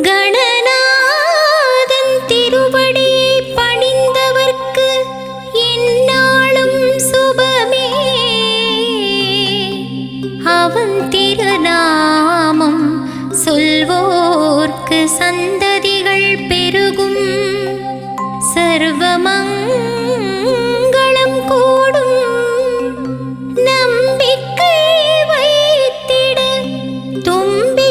கணநாதன் திருவடியை பணிந்தவர்க்கு எந்நாளும் சுபமே. அவன் திருநாமம் சொல்வோர்க்கு சந்ததிகள் பெருகும். சர்வமங்களம் கூடும். நம்பிக்கை வைத்திட தும்பிக்கையானின்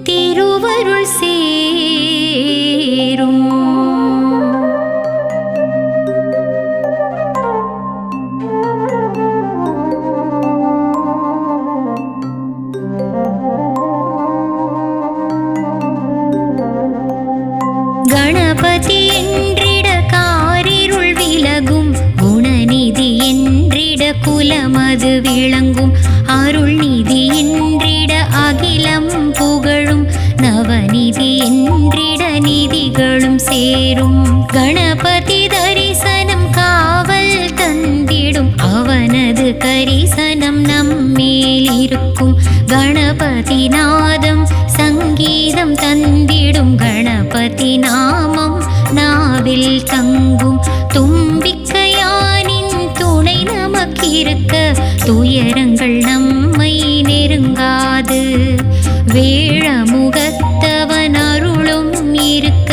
திருவருள் சேரும். கணபதி என்றிட காரிருள் விலகும். குணநிதி என்றிட குலமது விளங்கும். அருள்நிதி என்றிட அகிலம் புகழும். நவநிதி என்றிட நிதிகளும் சேரும். கணபதி தரிசனம் காவல் தந்திடும். அவனது கரிசனம் நம்மேல் இருக்கும். கணபதி நாதம் சங்கீதம் தந்திடும். கணபதி நாமம் நாவில் தங்கும். தும்பிக்கையானின் துணை நமக்கிருக்க துயரங்கள் நம்மை நெருங்காது. வேழமுகத்தவன் அருளும் இருக்க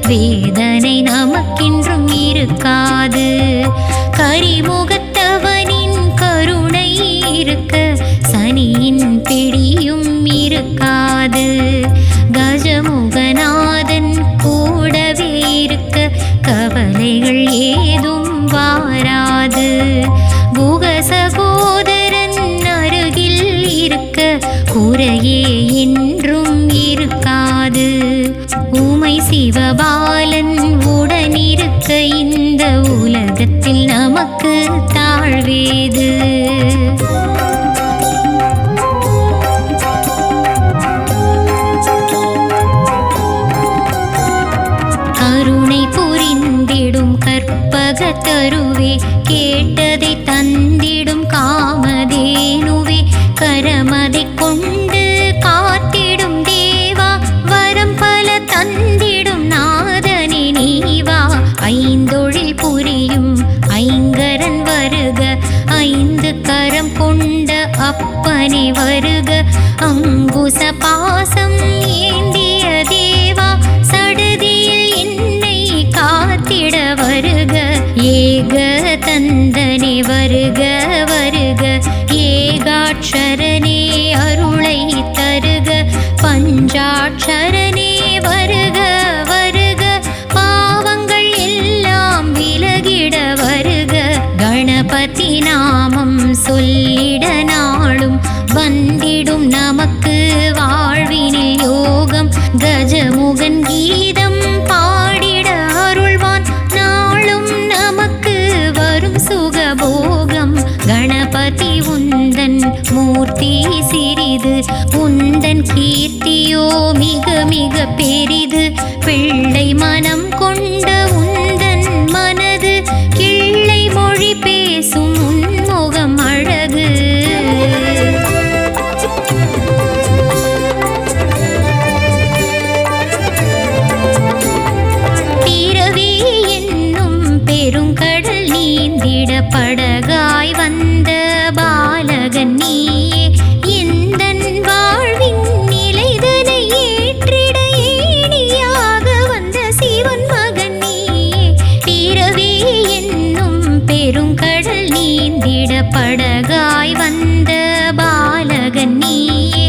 வேதனை நமக்கின்றும் இருக்காது. கரிமுகத்தவனின் கருணை இருக்க சனியின் பிடியும் இருக்காது. கஜமுகநாதன் கூடவே இருக்க கவலைகள் ஏதும் வாராது. குக சகோதரன் அருகில் இருக்க குறையே என்றும் இருக்காது. உமை சிவபாலன் உடனிருக்க இந்த உலகத்தில் நமக்கு தாழ்வேது. கருணை புரிந்திடும் கற்பகத்தருவே. கேட்டதை தந்திடும் காமதேனுவே. கரமதை கொண்டு காத்திடும் தேவா. வரம் பல தந்திடும் நாதனே நீவா. ஐந்தொழில் புரியும் ஐங்கரன் வருக. ஐந்து கரம் கொண்ட அப்பனே வருக. அங்குச பாசம் ஏந்திய தேவா. சடுதியில் என்னை காத்திட வருக. ஏக தந்தனே வருக வருக. ஏகாட்சரனே அருளை தருக. பஞ்சாட்சரனே வருக வருக. பாவங்கள் எல்லாம் விலகிட வருக. கணபதி நாமம் சொல்லிட நாளும் வந்திடும் நமக்கு வாழ்வினில் யோகம். கஜமுகன் கீதம் பாடிட அருள்வான் நாளும் நமக்கு வரும் சுகபோகம். கணபதி உந்தன் மூர்த்தி சிறிது. உந்தன் கீர்த்தியோ மிக மிக பெரிது. பிள்ளை மனம் கொண்ட உந்தன் மனது கிள்ளை மொழி பேசும் உன்முகம் அழகு. பிறவி என்னும் பெருங்கடல் நீந்திட படகாய் வந்த பாலகன் நீயே. எந்தன் வாழ்வின் நிலைதனை ஏற்றிட ஏணியாக வந்த சிவன் மகன் நீயே. பிறவி என்னும் பெருங்கடல் நீந்திட படகாய் வந்த பாலகன் நீயே.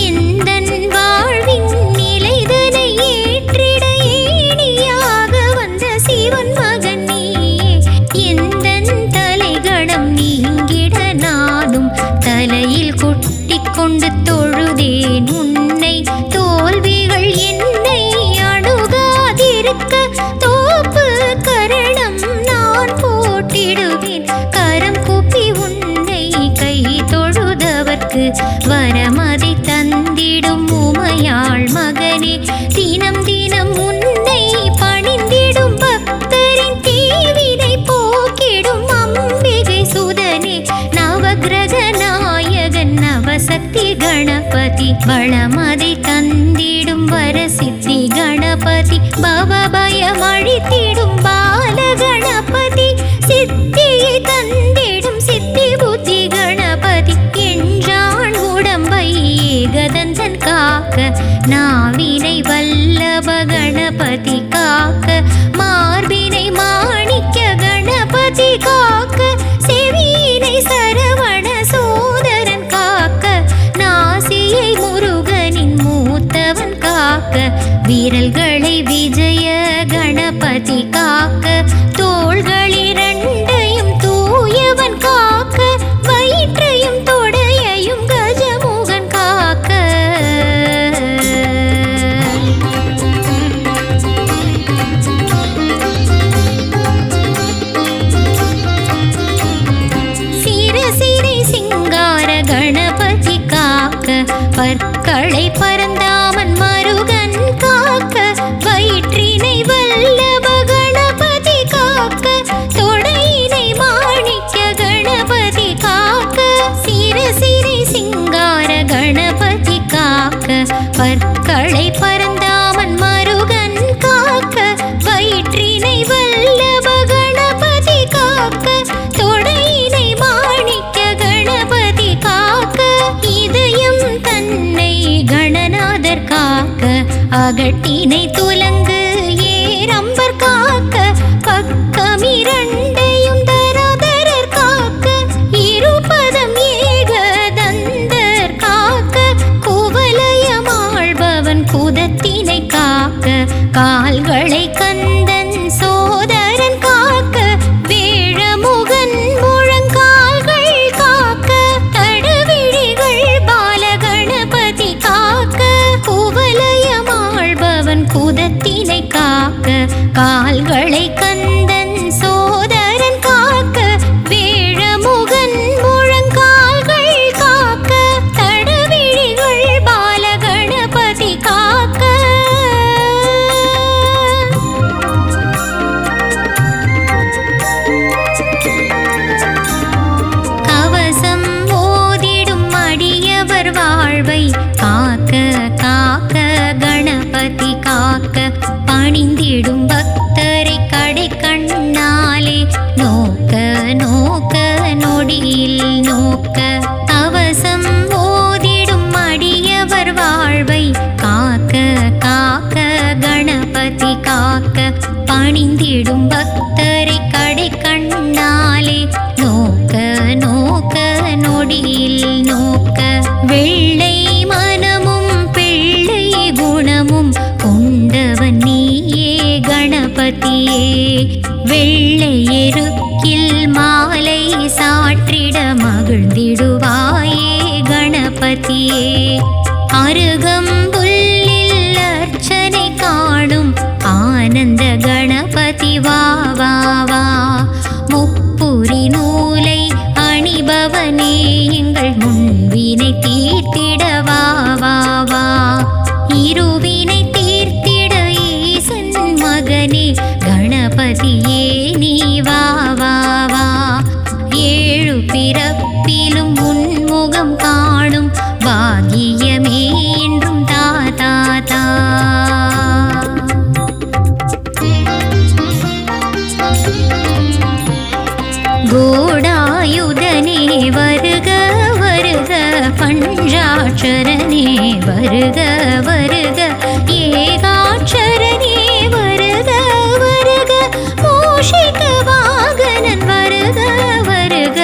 எந்தன் வாழ்வின் நிலைதனை ஏற்றிட ஏணியாக வந்த சிவன் மகன் நீயே. எந்தன் தலைகணம் நீங்கிட நானும் தலையில் கொட்டிக் கொண்டு தொழுதேன் உன்னை. தோல்விகள் என்னை அணுகாதிருக்க தோப்பு கரணம் நான் போட்டிடுவேன். கரம் கூப்பி உன்னை கை தொழுதவர்க்கு வரமதை தந்திடும் உமையாள் மகனே. தினம் தினம் உன்னை பணிந்திடும் பக்தரின் தீவினை போக்கிடும் அம்பிகை சுதனே. நவகிரக நாயகன் நவ சக்தி கணபதி வளமதை தந்திடும் வரசித்தி கணபதி பவபயம் அழித்திடும் பால கணபதி சித்தியை தந்திடும் சித்தி புத்தி கணபதி என்றான் உடம்பை ஏகதந்தன் காக்க நாவினை வல்லப கணபதி காக்க மார்பினை மாணிக்க கணபதி காக்க செவியினை சரவண சோதரன் காக்க நாசியை முருகனின் மூத்தவன் காக்க வீரல்களை விஜய கணபதி காக்க தோள்களிரண்டையும் தூயவன் காக்க வயிற்றையும் தொடையையும் கஜமுகன் காக்க சிரசினை சிங்கார கணபதி காக்க பற்களை பரந்தாமன் மருகன் காக்க வயிற்றினை வல்லப கணபதி காக்க தொடையினை மாணிக்க கணபதி காக்க சிரசினை சிங்கார கணபதி காக்க பற்களை பரந்தாமன் மருகன் காக்க வயிற்றினை வல்லப கணபதி காக்க தொடையினை மாணிக்க கணபதி காக்க இதயம் தன்னை கணநாதர் காக்க அகட்டினை துலங்கு ஏரம்பர் காக்க பக்கமிரண்டையும் தராதரர் காக்க இருபதம் ஏகதந்தர் காக்க குவலயமாழ்பவன் குதத்தினை காக்க கால்களை கந்தன் சோதரன் காக்க வேழமுகன் முழங்கால்கள் காக்க தடவிழிகள் பாலகணபதி காக்க குவலயமாழ்பவன் குதத்தினை காக்க கால்களை கந்தன் சோதரன் காக்க வேழமுகன் முழங்கால்கள் காக்க தடவிழிகள் பாலகணபதி காக்க கவசம் ஓதிடும் அடியவர் வாழ்வை காக்க காக்க கணபதி காக்க பணிந்திடும் பக்தரை கடை கண்ணாலே நோக்க நோக்க நொடியில் நோக்க கவசம் ஓதிடும் அடியவர் வாழ்வை காக்க காக்க கணபதி காக்க பணிந்திடும் பக்தரை கடை கண்ணாலே நோக்க நோக்க நொடியில் நோக்க வெள்ளை மனமும் பிள்ளை குணமும் கொண்டவன் நீயே கணபதியே வெள்ளை எருக்கில் மாலை சாற்றிட மகிழ்ந்திடுவாயே கணபதியே அருகம்புல்லில் அர்ச்சனை காணும் ஆனந்த கணபதி வா வா வா முப்புரி நூலை அணிபவனே எங்கள் முன்வினை தீர்த்திட வா வா வா இருவினை தீர்த்திட ஈசன் மகனே கணபதியே நீ வா வா வா ஏழு பிறப்பிலும் உன்முகம் காணும் பாகியமே என்றும் தா தா தா கோடாயுதனே வருக வருக பஞ்சாட்சரனே வருக வருக ஏகாட்சரனே வருக வருக மூஷிக வாகனன் வருக வருக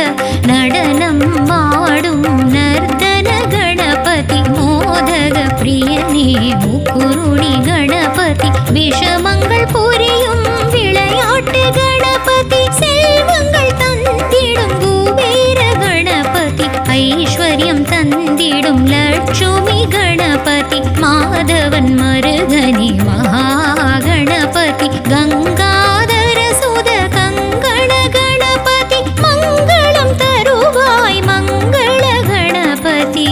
நடனம் ஆடும் நர்தன கணபதி மோதக பிரியனே முக்குருணி கணபதி விஷமங்கள் புரியும் விளையாட்டு கணபதி செல்வங்கள் தந்திடும் குபேர கணபதி ஐஸ்வர்யம் தந்திடும் லட்சுமி கணபதி மாதவன் மருகனே மகாகணபதி கங்காதர சுத கங்கண கணபதி மங்களம் தருவாய் மங்கள கணபதி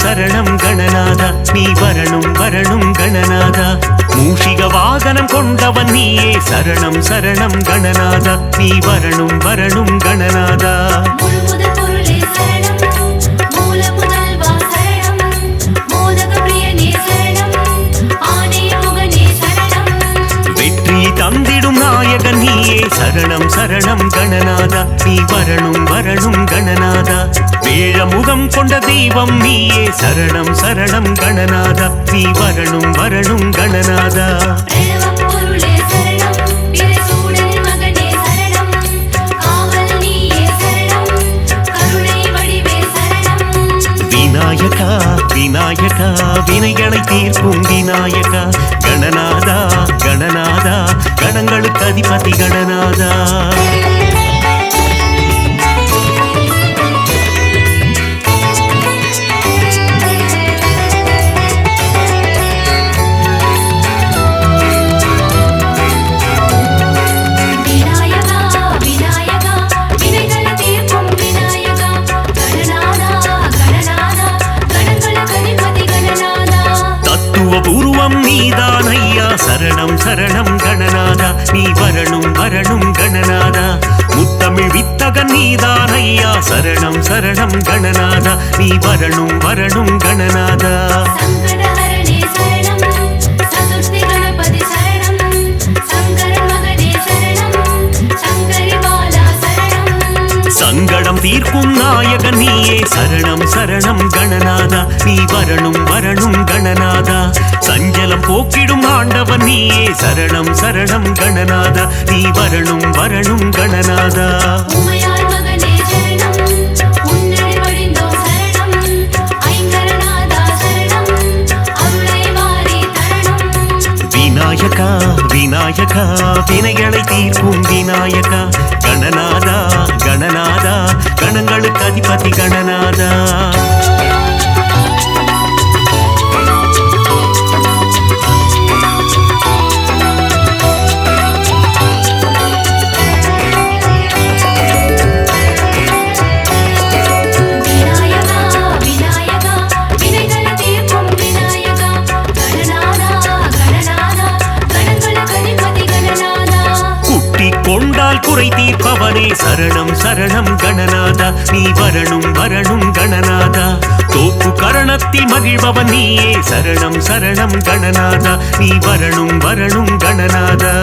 சரணம் கணநாதா நீ வரணும் வரணும் கணநாதா மூஷிக வாகனம் கொண்டவன் நீயே சரணம் சரணம் கணநாதா நீ வரணும் வரணும் கணநாதா தந்திடும் நாயகன் நீயே சரணம் சரணம் கணநாதா நீ வரணும் வரணும் கணநாதா வேழமுகம் கொண்ட தெய்வம் நீயே சரணம் சரணம் கணநாதா நீ வரணும் வரணும் கணநாதா விநாயகா விநாயகா வினைகளை தீர்க்கும் விநாயகா கணநாதா கணநாதா கணங்களுக்கு அதிபதி கணநாதா பூர்வம் நீதான் ஐயா சரணம் சரணம் கணநாதா நீ வரணும் வரணும் கணநாதா முத்தமிழ் வித்தகன் நீதான் ஐயா சரணம் சரணம் கணநாதா நீ வரணும் வரணும் கணநாதா சங்கடம் தீர்க்கும் நாயகன் நீயே சரணம் சரணம் கணநாதா நீ வரணும் வரணும் கணநாதா சஞ்சலம் போக்கிடும் ஆண்டவன் நீயே சரணம் சரணம் கணநாதா நீ வரணும் வரணும் கணநாதா விநாயகா விநாயகா வினைகளை தீர்க்கும் விநாயகா கணநாதா கணநாதா கணங்களுக்கு அதிபதி கணநாதா கொண்டால் குறை தீர்ப்பவனே சரணம் சரணம் கணநாதா நீ வரணும் வரணும் கணநாதா தோப்பு கரணத்தில் மகிழ்பவன் நீயே சரணம் சரணம் கணநாதா நீ வரணும் வரணும் கணநாதா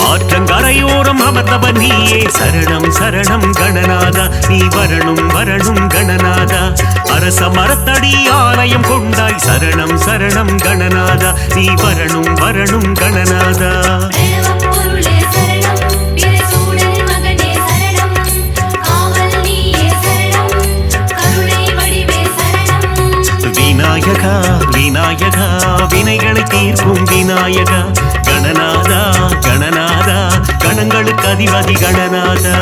ஆற்றங்கரையோரம் அமர்ந்தவன் நீயே சரணம் சரணம் கணநாதா நீ வரணும் வரணும் கணநாதா அரச மரத்தடி ஆலயம் கொண்டாய் சரணம் சரணம் கணநாதா நீ வரணும் வரணும் கணநாதா விநாயகா விநாயகா வினைகளை தீர்க்கும் விநாயகா கணநாதா கணநாதா கணங்களுக்கு அதிபதி கணநாதா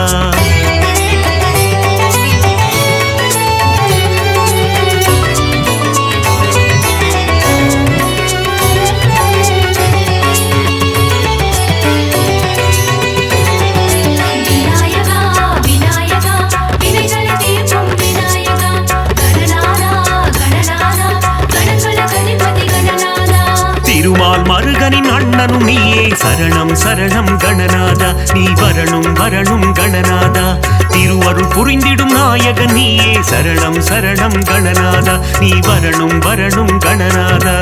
திருமால் மருகனின் அண்ணனும் நீயே சரணம் சரணம் கணநாதா நீ வரணும் வரணும் கணநாதா திருவருள் புரிந்திடும் நாயகன் நீயே சரணம் சரணம் கணநாதா நீ வரணும் வரணும் கணநாதா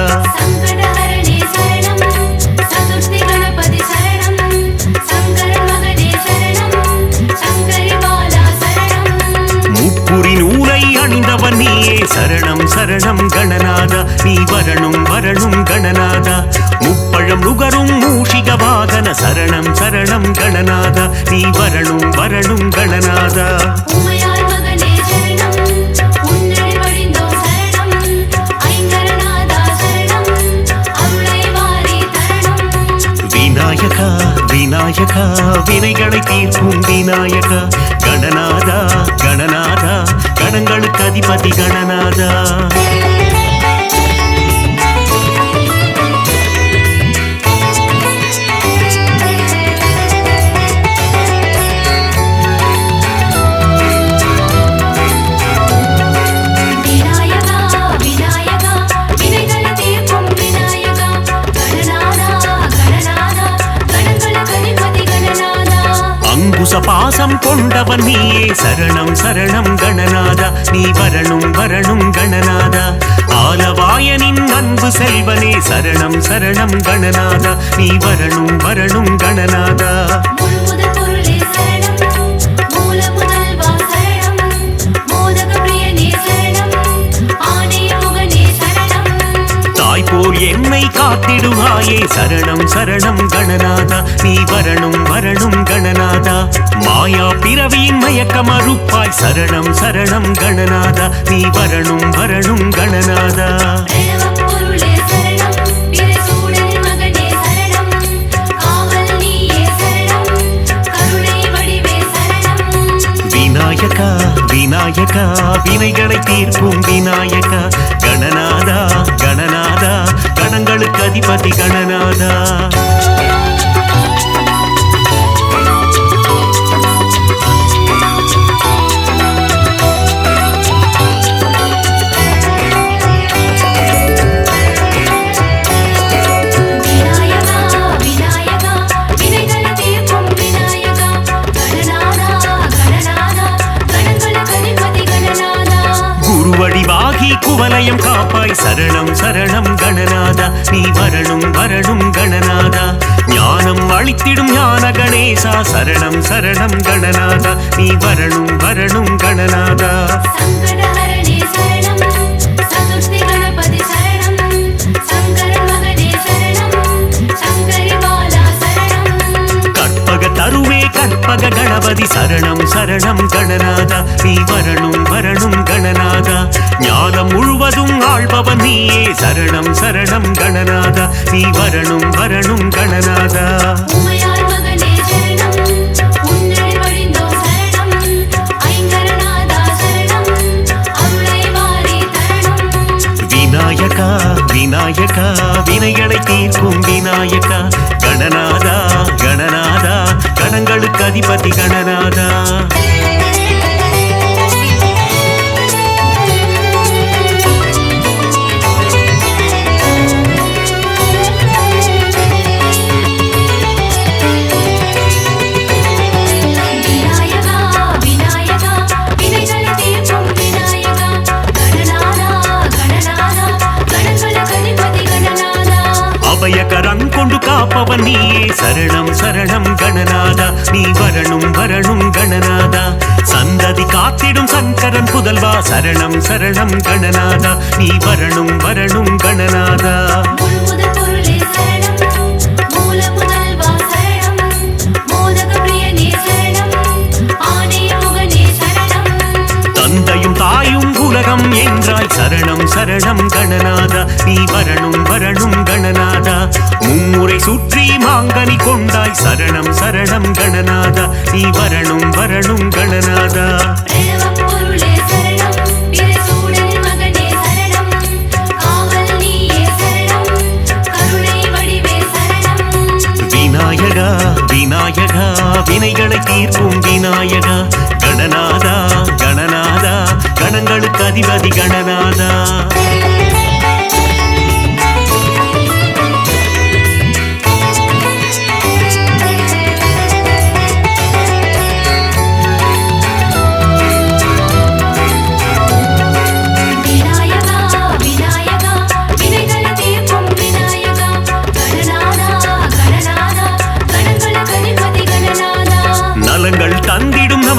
நூலை அணிந்தவன் நீயே சரணம் சரணம் கணநாதா நீ வரணும் வரணும் கணநாதா முப்பழம் நுகரும் மூஷிக வாகன சரணம் சரணம் கணநாதா நீ வரணும் வரணும் கணநாதா விநாயகா விநாயகா வினைகளை தீர்க்கும் விநாயகா கணநாதா கணநாதா கணங்களுக்கு அதிபதி கணநாதா பாசம் கொண்டவன் நீயே சரணம் சரணம் கணநாதா நீ வரணும் வரணும் கணநாதா ஆலவாயனின் அன்பு செல்வனே சரணம் சரணம் கணநாதா நீ வரணும் வரணும் கணநாதா போல் என்னை காத்திடுவாயே சரணம் சரணம் கணநாதா நீ வரணும் வரணும் கணநாதா மாயா பிறவியின் மயக்க மறுப்பாய் சரணம் சரணம் கணநாதா நீ வரணும் வரணும் கணநாதா விநாயகா விநாயகா வினைகளை தீர்க்கும் விநாயகா கணநாதா கணநாதா கணங்களுக்கு அதிபதி கணநாதா குவலயம் காப்பாய் சரணம் சரணம் கணநாதா நீ வரணும் வரணும் கணநாதா ஞானம் அளித்திடும் ஞான கணேசா சரணம் சரணம் கணநாதா நீ வரணும் வரணும் கணநாதா தருவே கற்பக கணபதி சரணம் சரணம் கணநாதா நீ வரணும் வரணும் கணநாதா ஞானம் முழுவதும் ஆள்பவன் நீயே சரணம் சரணம் கணநாதா நீ வரணும் வரணும் கணநாதா விநாயகா விநாயகா வினைகளை தீர்க்கும் விநாயகா கணநாதா கணநாதா கணங்களுக்கு அதிபதி கணநாதா அபயகரம் கொண்டு காப்பவன் நீயே சரணம் சரணம் கணநாதா நீ வரணும் வரணும் கணநாதா சந்ததி காத்திடும் சங்கரன் புதல்வா சரணம் சரணம் கணநாதா நீ வரணும் வரணும் கணநாதா தந்தையும் தாயும் உலகம் என்றாய் சரணம் சரணம் கணநாதா நீ வரணும் வரணும் கணநாதா மும்முறை சுற்றி மாங்கனி கொண்டாய் சரணம் சரணம் கணநாதா நீ வரணும் வரணும் கணநாதா விநாயகா விநாயகா வினைகளை தீர்க்கும் விநாயகா கணநாதா கணநாதா கணங்களுக்கு அதிபதி கணநாதா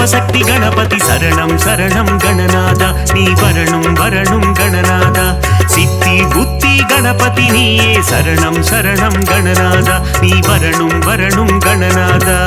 சக்தி கணபதி சரணம் சரணம் கணநாதா நீ வரணும் வரணும் கணநாதா சித்தி புத்தி கணபதி நீயே சரணம் சரணம் கணநாதா நீ வரணும் வரணும் கணநாதா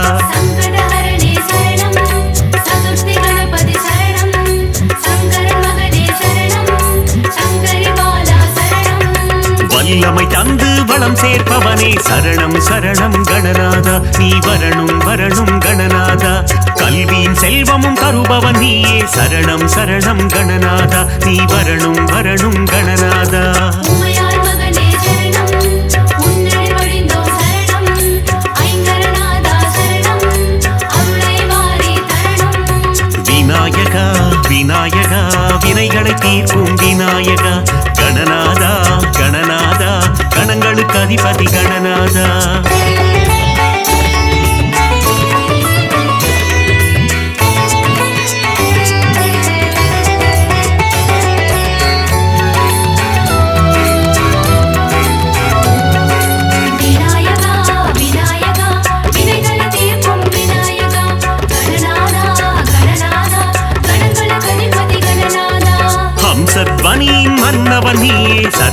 வல்லமை தந்து வளம் சேர்ப்பவனே சரணம் சரணம் கணநாதா நீ வரணும் வரணும் கணநாதா கல்வியின் செல்வமும் தருபவன் நீயே சரணம் சரணம் கணநாதா நீ வரணும் வரணும் கணநாதா விநாயகா விநாயகா வினைகளை தீர்க்கும் விநாயகா கணநாதா கணநாதா கணங்களுக்கு அதிபதி கணநாதா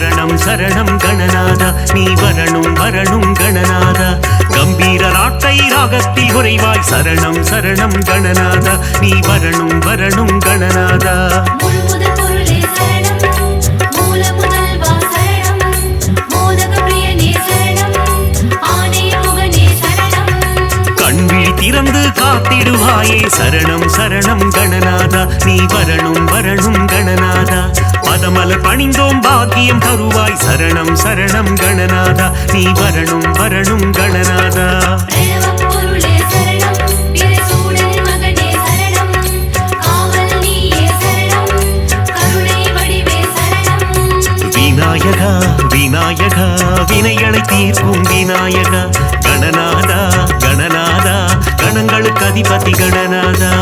சரணம் சரணம் கணநாதா நீ வரணும் வரணும் கணநாதா கம்பீர ராட்டை ராகத்தில் உறைவாய் சரணம் சரணம் கணநாதா நீ வரணும் வரணும் கணநாதா கண்விழி திறந்து காத்திடுவாயே சரணம் சரணம் கணநாதா நீ வரணும் வரணும் கணநாதா பதமலர் பணிந்தோம் பாக்கியம் தருவாய் சரணம் சரணம் கணநாதா நீ வரணும் வரணும் கணநாதா விநாயகா விநாயகா வினைகளை தீர்க்கும் விநாயகா கணநாதா கணநாதா கணங்களுக்கு அதிபதி கணநாதா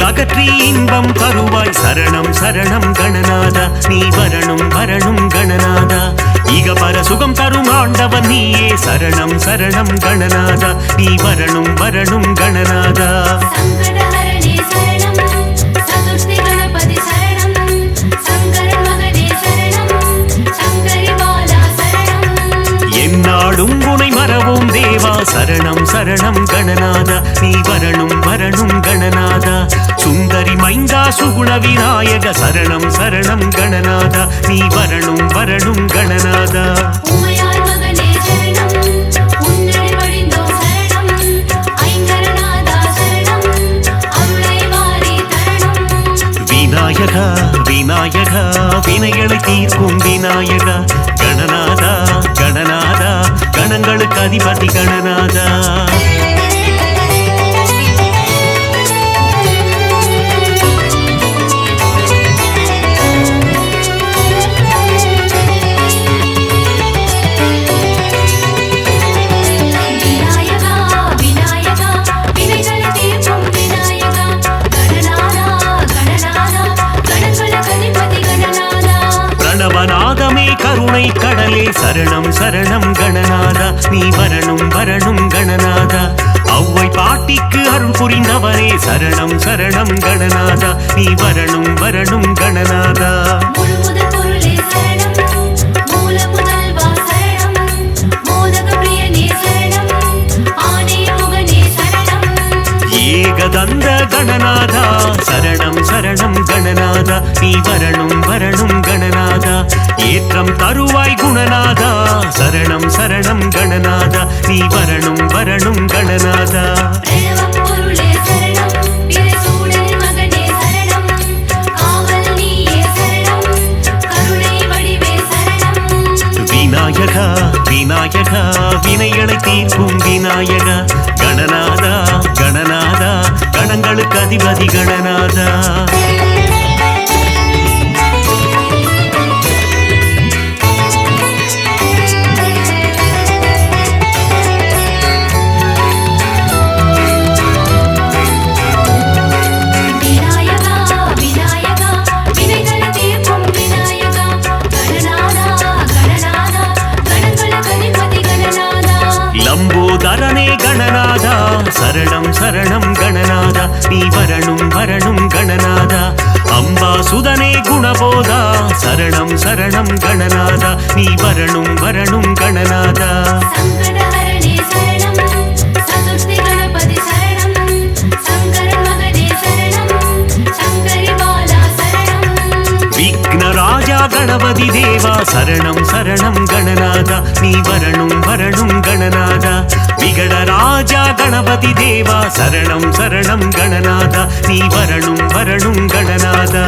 அகற்றி இன்பம் தருவாய் சரணம் சரணம் கணநாதா நீ வரணும் வரணும் கணநாதா இகபர சுகம் தரும் ஆண்டவன் நீயே சரணம் சரணம் கணநாதா நீ வரணும் வரணும் கணநாதா என்னாடும் உனை மறவோம் தேவா சரணம் சரணம் கணநாதா நீ வரணும் வரணும் கணநாதா சுந்தரி மைந்தா சுகுண விநாயக சரணம் சரணம் கணநாதா நீ வரணும் வரணும் கணநாதா விநாயகா விநாயகா வினைகளை தீர்க்கும் விநாயகா கணநாதா கணநாதா கணங்களுக்கு அதிபதி கணநாதா பிரணவநாதமே கருணை கடலே சரணம் சரணம் கணநாதா நீ வரணும் வரணும் கணநாதா அவ்வை பாட்டிக்கு அருள் புரிந்தவரே சரணம் சரணம் கணநாதா நீ வரணும் வரணும் கணநாதா ஏகதந்த கணநாதா சரணம் சரணம் கணநாதா நீ வரணும் வரணும் கணநாதா ஏற்றம் தருவாய் குணநாதா சரணம் சரணம் கணநாதா நீ வரணும் வரணும் கணநாதா விநாயகா விநாயகா வினைகளை தீர்க்கும் விநாயகா கணநாதா கணநாதா கணங்களுக்கு அதிபதி கணநாதா லம்போதரனே கணநாதா சரணம் சரணம் கணநாதா நீ வரணும் வரணும் கணநாதா அம்பாசுதனே குணபோதா சரணம் சரணம் கணநாதா நீ வரணும் வரணும் கணநாதா விக்னராஜா கணபதி தேவா சரணம் சரணம் கணநாதா நீ வரணும் வரணும் கணநாதா விகடராஜா கணபதி தேவா சரணம் சரணம் கணநாதா நீ வரணும் வரணும் கணநாதா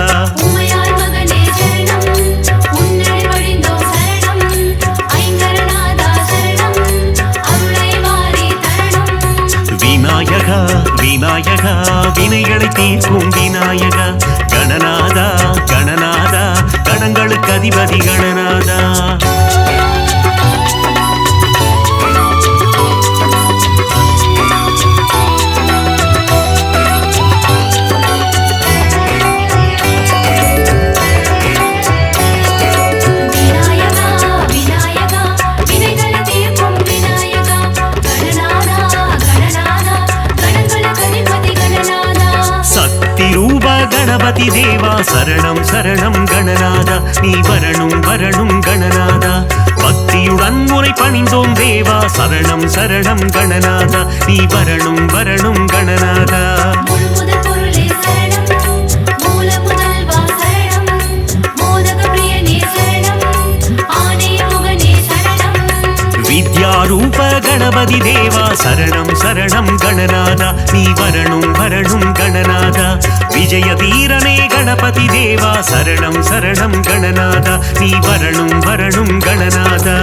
விநாயகா விநாயகா வினைகளை தீர்க்கும் விநாயகா கணநாதா கணநாதா கணங்களுக்கு அதிபதி கணநாதா கணபதி தேவா சரணம் சரணம் கணநாதா நீ வரணும் வரணும் கணநாதா பக்தியுடன் முறை பணிந்தோம் தேவா சரணம் சரணம் கணநாதா நீ வரணும் வரணும் கணநாதா வித்யாரூப கணபதி தேவா சரணம் சரணம் கணநாதா நீ வரணும் வரணும் கணநாதா விஜய வீரனே கணபதி தேவா சரணம் சரணம் கணநாதா நீ வரணும் வரணும் கணநாதா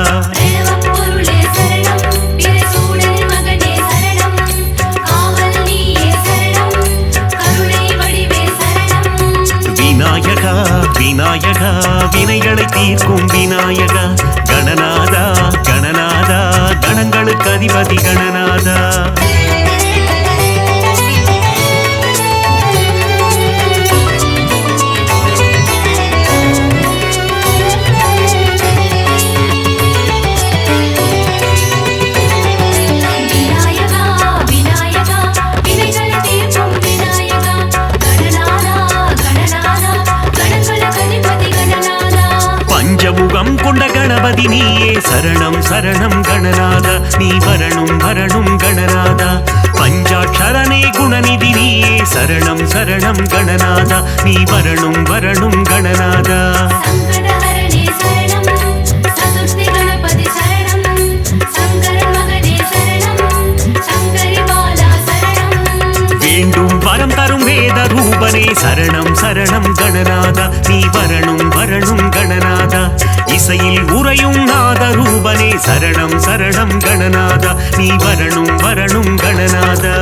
விநாயகா விநாயகா வினைகளை தீர்க்கும் விநாயகா கணநாதா கணநாதா கணங்களுக்கு அதிபதி கணநாதா பஞ்சமுகம் கொண்ட கணபதி நீயே சரணம் சரணம் கணநாதா நீ வரணும் வரணும் கணநாதா பஞ்சாட்சரனே குணநிதி நீயே சரணம் சரணம் கணநாதா நீ வரணும் வரணும் கணநாதா வேண்டும் வரம் தரும் வேத ரூபனே சரணம் சரணம் கணநாதா நீ வரணும் வரணும் கணநாதா இசையில் உறையும் நாத ரூபனே சரணம் சரணம் கணநாதா நீ வரணும் வரணும் கணநாதா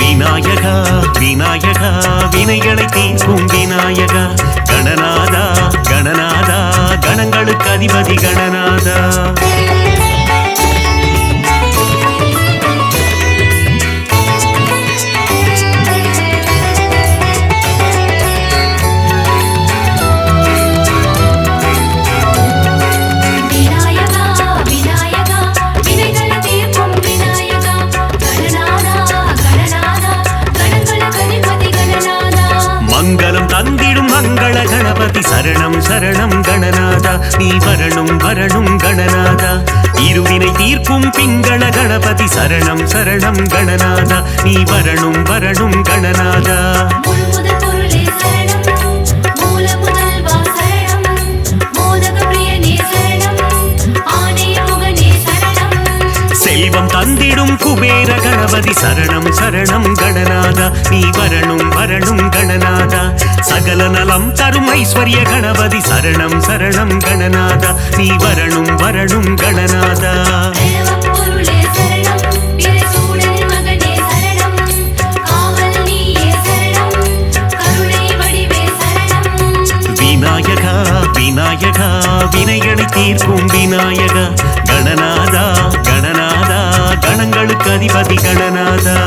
விநாயகா விநாயகா வினைகளை தீர்க்கும் விநாயகா கணநாதா கணநாதா கணங்களுக்கு அதிபதி கணநாதா மங்களம் தந்திடும் மங்கள கணபதி சரணம் சரணம் கணநாதா நீ வரணும் வரணும் கணநாதா இருவினை தீர்க்கும் பிங்கள கணபதி சரணம் சரணம் கணநாதா நீ வரணும் வரணும் கணநாதா செல்வம் தந்திடும் குபேர கணபதி சரணம் சரணம் கணநாதா நீ வரணும் வரணும் கணநாதா சகல நலம் தரும் ஐஸ்வர்ய கணபதி சரணம் சரணம் கணநாதா நீ வரணும் வரணும் கணநாதா விநாயகா விநாயகா வினைகளை தீர்க்கும் விநாயகா கணநாதா கணநாதா கணங்களுக்கு அதிபதி கணநாதா